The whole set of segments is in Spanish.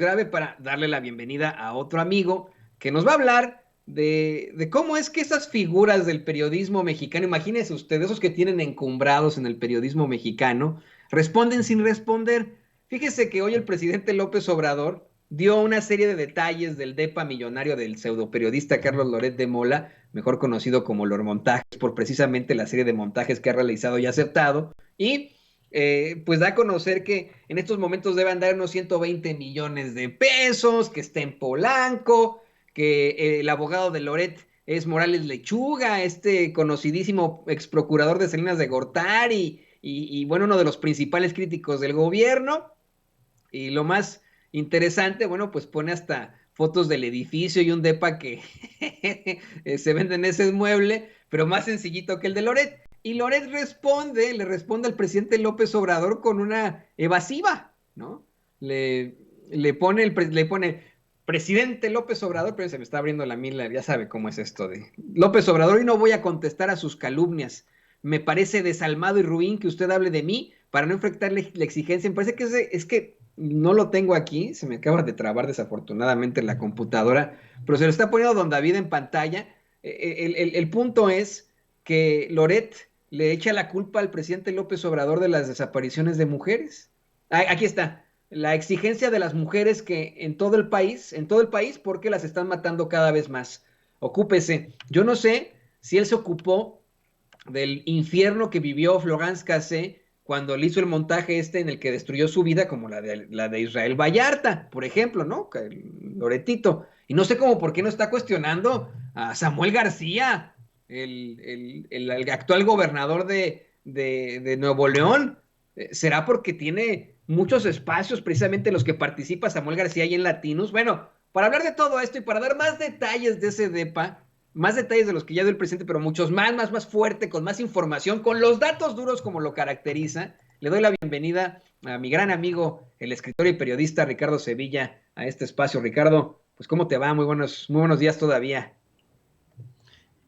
grave para darle la bienvenida a otro amigo que nos va a hablar de cómo es que esas figuras del periodismo mexicano, imagínense ustedes, esos que tienen encumbrados en el periodismo mexicano, responden sin responder. Fíjese que hoy el presidente López Obrador dio una serie de detalles del depa millonario del pseudoperiodista Carlos Loret de Mola, mejor conocido como Lord Montajes, por precisamente la serie de montajes que ha realizado y aceptado, y pues da a conocer que en estos momentos debe andar unos 120 millones de pesos, que está en Polanco, que el abogado de Loret es Morales Lechuga, este conocidísimo ex procurador de Salinas de Gortari, bueno, uno de los principales críticos del gobierno. Y lo más interesante, bueno, pues pone hasta fotos del edificio y un depa que se vende en ese mueble, pero más sencillito que el de Loret. Y Loret le responde al presidente López Obrador con una evasiva, ¿no? Le pone, presidente López Obrador, pero se me está abriendo la mila, ya sabe cómo es esto de López Obrador, y no voy a contestar a sus calumnias. Me parece desalmado y ruin que usted hable de mí para no enfrentar la exigencia. Me parece que es que no lo tengo aquí, se me acaba de trabar desafortunadamente la computadora, pero se lo está poniendo Don David en pantalla. El punto es que Loret le echa la culpa al presidente López Obrador de las desapariciones de mujeres. Aquí está, la exigencia de las mujeres que en todo el país, porque las están matando cada vez más. Ocúpese. Yo no sé si él se ocupó del infierno que vivió Florence Cassé cuando le hizo el montaje este en el que destruyó su vida, como la de Israel Vallarta, por ejemplo, ¿no? Loretito. Y no sé cómo por qué no está cuestionando a Samuel García, el actual gobernador de Nuevo León. ¿Será porque tiene muchos espacios precisamente en los que participa Samuel García y en Latinos? Bueno, para hablar de todo esto y para dar más detalles de ese DEPA, más detalles de los que ya dio el presidente, pero muchos más fuerte, con más información, con los datos duros como lo caracteriza. Le doy la bienvenida a mi gran amigo, el escritor y periodista Ricardo Sevilla, a este espacio. Ricardo, pues ¿cómo te va? Muy buenos días todavía.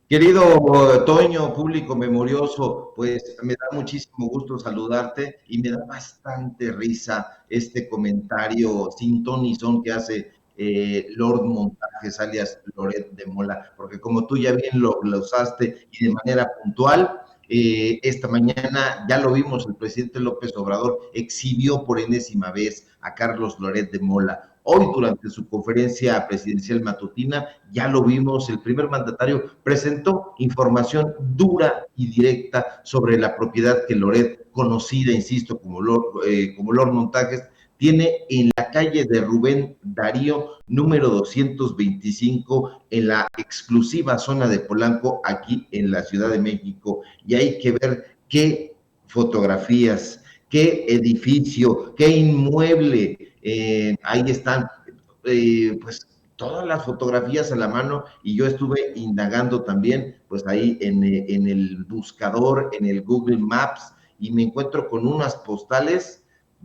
Querido Toño, público memorioso, pues me da muchísimo gusto saludarte y me da bastante risa este comentario sin ton ni son que hace Lord Montajes, alias Loret de Mola, porque como tú ya bien lo usaste y de manera puntual, esta mañana ya lo vimos, el presidente López Obrador exhibió por enésima vez a Carlos Loret de Mola. Hoy, durante su conferencia presidencial matutina, ya lo vimos, el primer mandatario presentó información dura y directa sobre la propiedad que Loret, conocida, insisto, como Lord Montajes, tiene en la calle de Rubén Darío, número 225, en la exclusiva zona de Polanco, aquí en la Ciudad de México. Y hay que ver qué fotografías, qué edificio, qué inmueble. Ahí están, pues todas las fotografías a la mano, y yo estuve indagando también, pues ahí en el buscador, en el Google Maps, y me encuentro con unas postales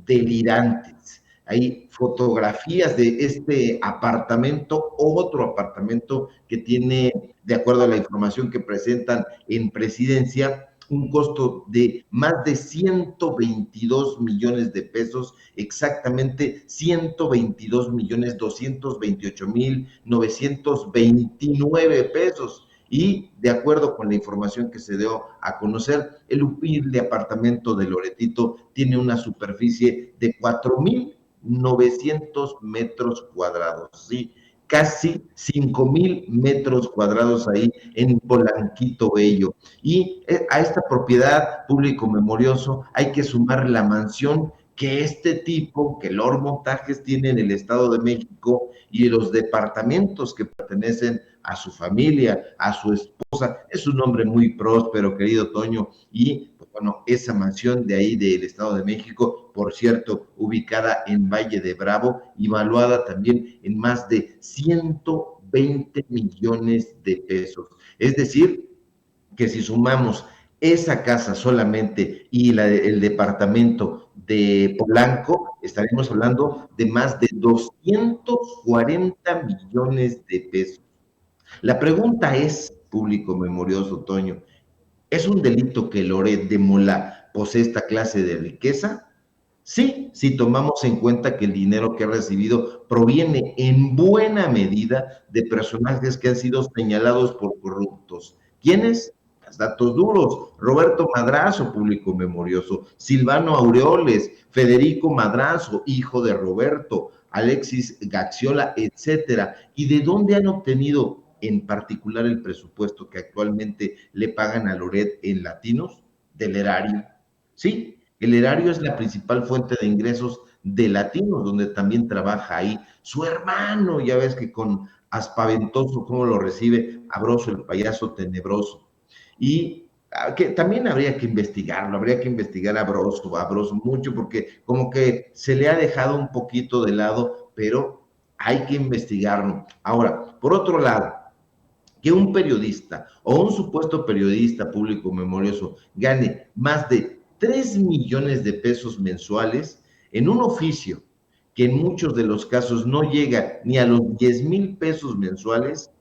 delirantes. Hay fotografías de este apartamento, otro apartamento que tiene, de acuerdo a la información que presentan en presidencia, un costo de más de 122 millones de pesos, exactamente 122 millones 228 mil 929 pesos. Y de acuerdo con la información que se dio a conocer, el humilde apartamento de Loretito tiene una superficie de 4,900 metros cuadrados, ¿sí? Casi 5,000 metros cuadrados ahí en Polanquito Bello. Y a esta propiedad público memorioso hay que sumar la mansión que este tipo, que Lord Montajes tiene en el Estado de México, y los departamentos que pertenecen a su familia, a su esposa. Es un hombre muy próspero, querido Toño, y pues, bueno, esa mansión de ahí del Estado de México, por cierto, ubicada en Valle de Bravo y valuada también en más de 120 millones de pesos. Es decir, que si sumamos esa casa solamente y el departamento de Polanco, estaremos hablando de más de 240 millones de pesos. La pregunta es, público memorioso, Toño, ¿es un delito que Loret de Mola posee esta clase de riqueza? Sí, si tomamos en cuenta que el dinero que ha recibido proviene en buena medida de personajes que han sido señalados por corruptos. ¿Quiénes? Los datos duros. Roberto Madrazo, público memorioso. Silvano Aureoles, Federico Madrazo, hijo de Roberto, Alexis Gaxiola, etcétera. ¿Y de dónde han obtenido en particular el presupuesto que actualmente le pagan a Loret en latinos? Del erario. Sí, el erario es la principal fuente de ingresos de Latinos, donde también trabaja ahí su hermano, ya ves que con aspaventoso cómo lo recibe Abroso, el payaso tenebroso. Y que también habría que investigarlo, habría que investigar a Abroso mucho, porque como que se le ha dejado un poquito de lado, pero hay que investigarlo. Ahora, por otro lado, que un periodista o un supuesto periodista público memorioso gane más de 3 millones de pesos mensuales en un oficio que en muchos de los casos no llega ni a los 10,000 pesos mensuales,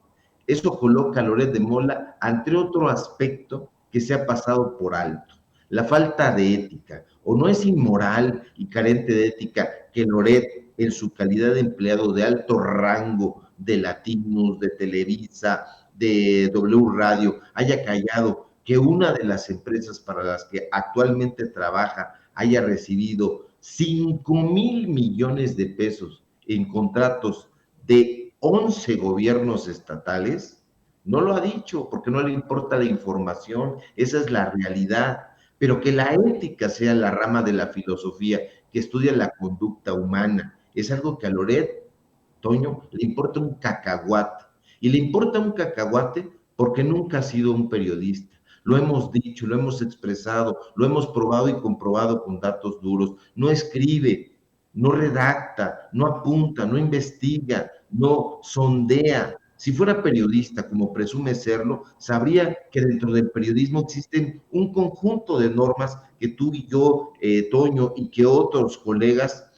eso coloca a Loret de Mola ante otro aspecto que se ha pasado por alto, la falta de ética. ¿O no es inmoral y carente de ética que Loret, en su calidad de empleado de alto rango de Latinos, de Televisa, de W Radio, haya callado que una de las empresas para las que actualmente trabaja haya recibido 5,000 millones de pesos en contratos de 11 gobiernos estatales? No lo ha dicho porque no le importa la información, esa es la realidad. Pero que la ética sea la rama de la filosofía que estudia la conducta humana, es algo que a Loret, Toño, le importa un cacahuate. Y le importa un cacahuate porque nunca ha sido un periodista. Lo hemos dicho, lo hemos expresado, lo hemos probado y comprobado con datos duros. No escribe, no redacta, no apunta, no investiga, no sondea. Si fuera periodista, como presume serlo, sabría que dentro del periodismo existen un conjunto de normas que tú y yo, Toño, y que otros colegas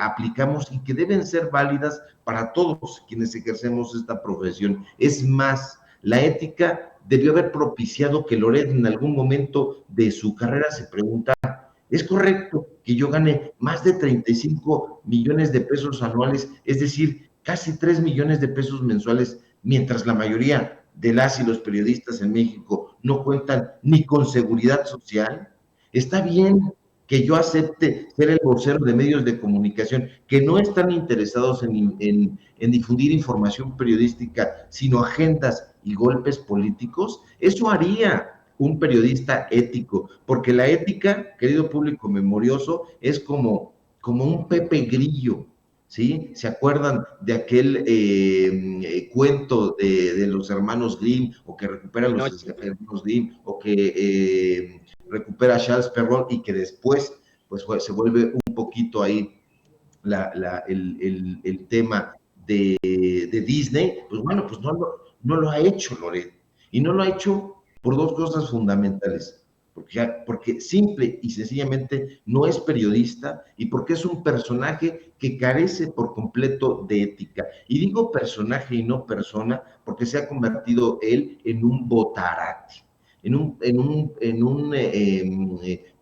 aplicamos y que deben ser válidas para todos quienes ejercemos esta profesión. Es más, la ética debió haber propiciado que Loret en algún momento de su carrera se preguntara, ¿es correcto que yo gane más de 35 millones de pesos anuales, es decir, casi 3 millones de pesos mensuales, mientras la mayoría de las y los periodistas en México no cuentan ni con seguridad social? Está bien que yo acepte ser el vocero de medios de comunicación que no están interesados en difundir información periodística, sino agendas y golpes políticos. Eso haría un periodista ético, porque la ética, querido público memorioso, es como un Pepe Grillo, ¿sí? ¿Se acuerdan de aquel cuento de los hermanos Grimm, o que recuperan los Pinocho. hermanos Grimm, o que recupera a Charles Perrault y que después pues se vuelve un poquito ahí el tema de Disney? Pues bueno, pues no lo ha hecho Loret. Y no lo ha hecho por dos cosas fundamentales. Porque simple y sencillamente no es periodista y porque es un personaje que carece por completo de ética. Y digo personaje y no persona porque se ha convertido él en un botarate, en un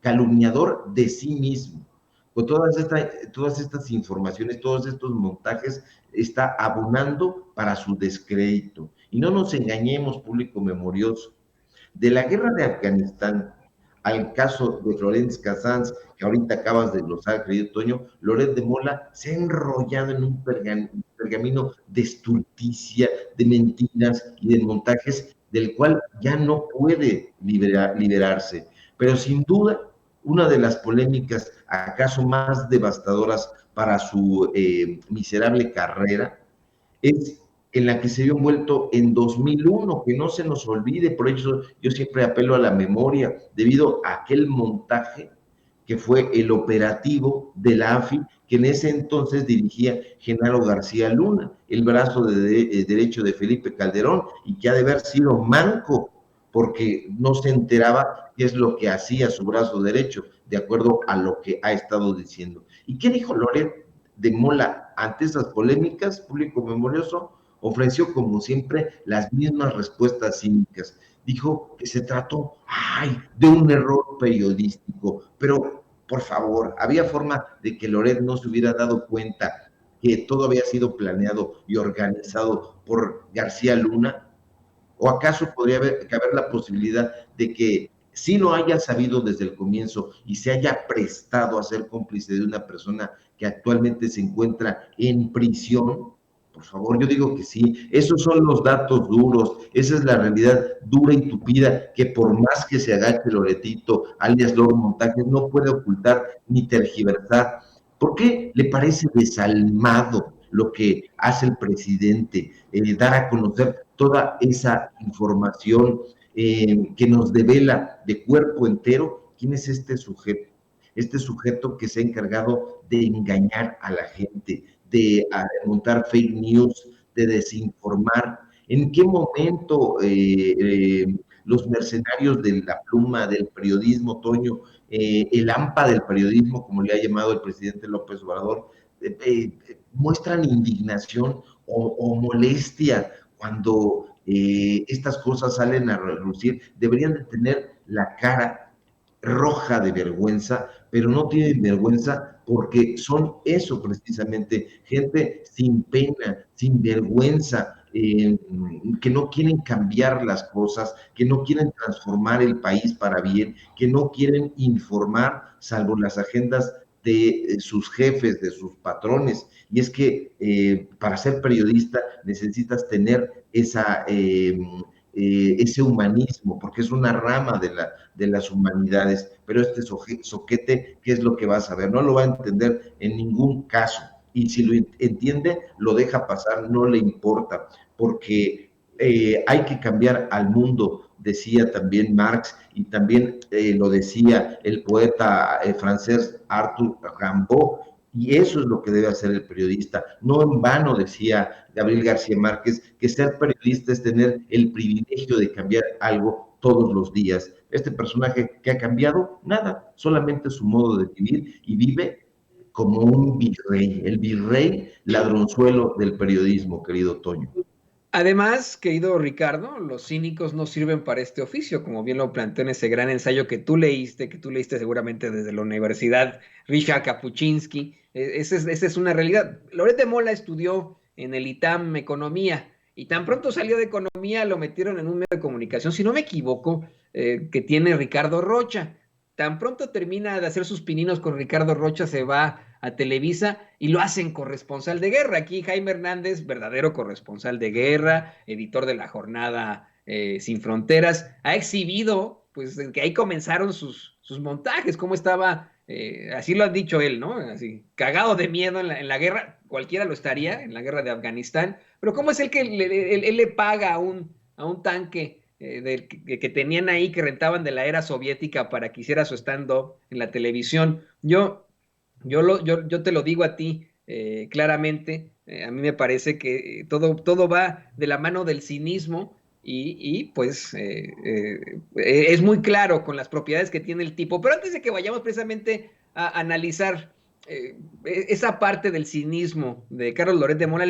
calumniador de sí mismo. Con todas estas informaciones, todos estos montajes, está abonando para su descrédito. Y no nos engañemos, público memorioso. De la guerra de Afganistán al caso de Florence Casans, que ahorita acabas de glosar, querido Toño, Loret de Mola se ha enrollado en un pergamino de estulticia, de mentiras y de montajes del cual ya no puede liberarse. Pero sin duda, una de las polémicas acaso más devastadoras para su miserable carrera es en la que se vio envuelto en 2001, que no se nos olvide. Por eso yo siempre apelo a la memoria, debido a aquel montaje que fue el operativo de la AFI, que en ese entonces dirigía Genaro García Luna, el brazo derecho de Felipe Calderón, y que ha de haber sido manco, porque no se enteraba qué es lo que hacía su brazo derecho, de acuerdo a lo que ha estado diciendo. ¿Y qué dijo Loret de Mola ante esas polémicas? Público memorioso, ofreció como siempre las mismas respuestas cínicas. Dijo que se trató, ay, de un error periodístico, pero Por favor, había forma de que Loret no se hubiera dado cuenta que todo había sido planeado y organizado por García Luna. ¿O acaso podría caber la posibilidad de que sí lo haya sabido desde el comienzo y se haya prestado a ser cómplice de una persona que actualmente se encuentra en prisión? Por favor, yo digo que sí. Esos son los datos duros. Esa es la realidad dura y tupida que por más que se agache Loretito, alias Lord Montajes, no puede ocultar ni tergiversar. ¿Por qué le parece desalmado lo que hace el presidente? Dar a conocer toda esa información que nos devela de cuerpo entero quién es este sujeto que se ha encargado de engañar a la gente, de montar fake news, de desinformar. ¿En qué momento los mercenarios de la pluma, del periodismo, Toño, el AMPA del periodismo, como le ha llamado el presidente López Obrador, muestran indignación o molestia cuando estas cosas salen a relucir? Deberían de tener la cara roja de vergüenza, pero no tienen vergüenza porque son eso precisamente, gente sin pena, sin vergüenza, que no quieren cambiar las cosas, que no quieren transformar el país para bien, que no quieren informar salvo las agendas de sus jefes, de sus patrones. Y es que para ser periodista necesitas tener ese humanismo, porque es una rama de las humanidades, pero este soquete, ¿qué es lo que va a saber? No lo va a entender en ningún caso, y si lo entiende, lo deja pasar, no le importa, porque hay que cambiar al mundo, decía también Marx, y también lo decía el poeta francés Arthur Rimbaud, y eso es lo que debe hacer el periodista. No en vano decía Gabriel García Márquez que ser periodista es tener el privilegio de cambiar algo todos los días. Este personaje que ha cambiado, nada, solamente su modo de vivir, y vive como un virrey, el virrey ladronzuelo del periodismo, querido Toño. Además, querido Ricardo, los cínicos no sirven para este oficio, como bien lo planteó en ese gran ensayo que tú leíste seguramente desde la universidad, Richard Kapuczynski. Esa es una realidad. Loret de Mola estudió en el ITAM Economía y tan pronto salió de Economía lo metieron en un medio de comunicación, si no me equivoco, que tiene Ricardo Rocha. Tan pronto termina de hacer sus pininos con Ricardo Rocha, se va a Televisa y lo hacen corresponsal de guerra. Aquí Jaime Hernández, verdadero corresponsal de guerra, editor de la jornada Sin Fronteras, ha exhibido, pues, que ahí comenzaron sus montajes, cómo estaba, así lo ha dicho él, ¿no? Así, cagado de miedo en la guerra, cualquiera lo estaría, en la guerra de Afganistán, pero cómo es el que él le paga a un tanque que tenían ahí, que rentaban de la era soviética para que hiciera su stand-up en la televisión. Yo te lo digo a ti claramente, a mí me parece que todo va de la mano del cinismo pues es muy claro con las propiedades que tiene el tipo. Pero antes de que vayamos precisamente a analizar esa parte del cinismo de Carlos Loret de Mola,